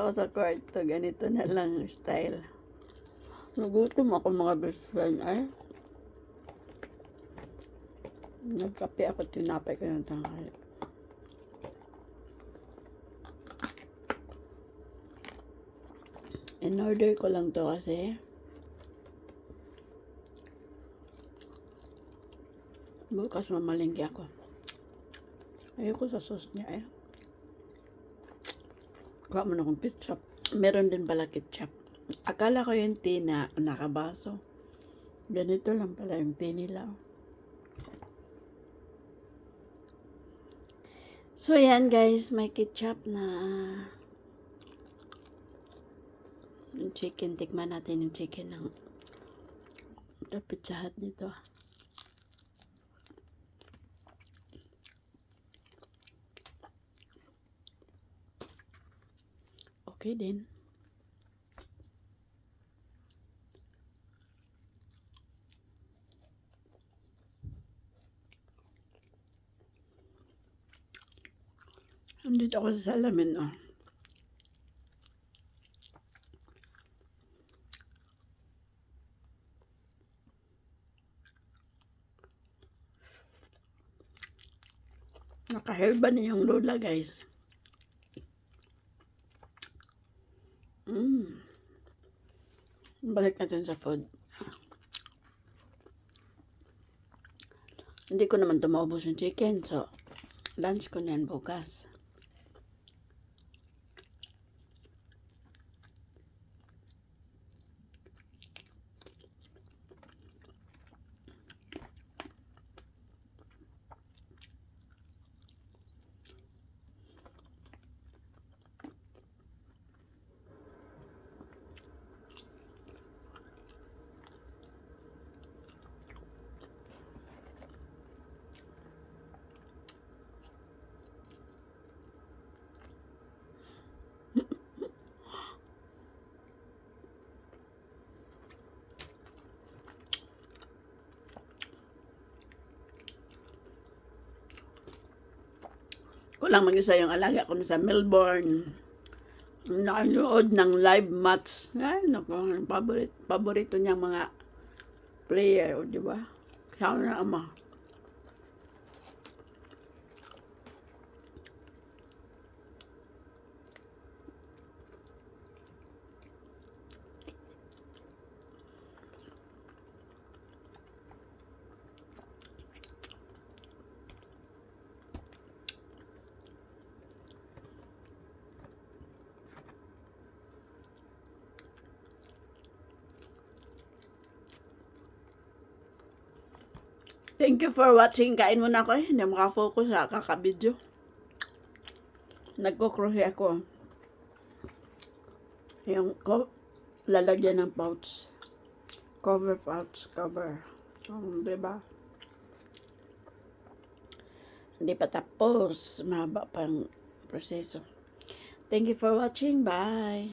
ako sa kwarto, ganito na lang style. Nagutom ako mga best friend ay. Nagkape ako, tinapay ko ng tanghali. In-order ko lang to kasi bukas mamalingki ako. Ayoko sa sauce niya eh. Kuha mo na akong ketchup. Meron din pala ketchup. Akala ko yung tea na nakabaso. Ganito lang pala yung tea nila. So yan guys, may ketchup na yung chicken. Tikman natin yung chicken ng Pizza Hut dito. Okay din. Andito ako sa salamin, oh. Nakaherba na yung lola, guys. Balik natin sa food. Hindi ko naman tumaubos yung chicken, so lunch ko na yan bukas. Kulang mag-isa yung alaga ko sa Melbourne. Nakanood ng live match. Ay, naku, paborito niyang mga player, di ba? Siya na ama. Thank you for watching. Kain muna ako eh. Hindi makafocus sa kakabidyo. Nagko-crochet ako. Yung lalagyan ng pouch. Cover pouch. Cover. Diba? Hindi pa tapos. Mahaba pang proseso. Thank you for watching. Bye!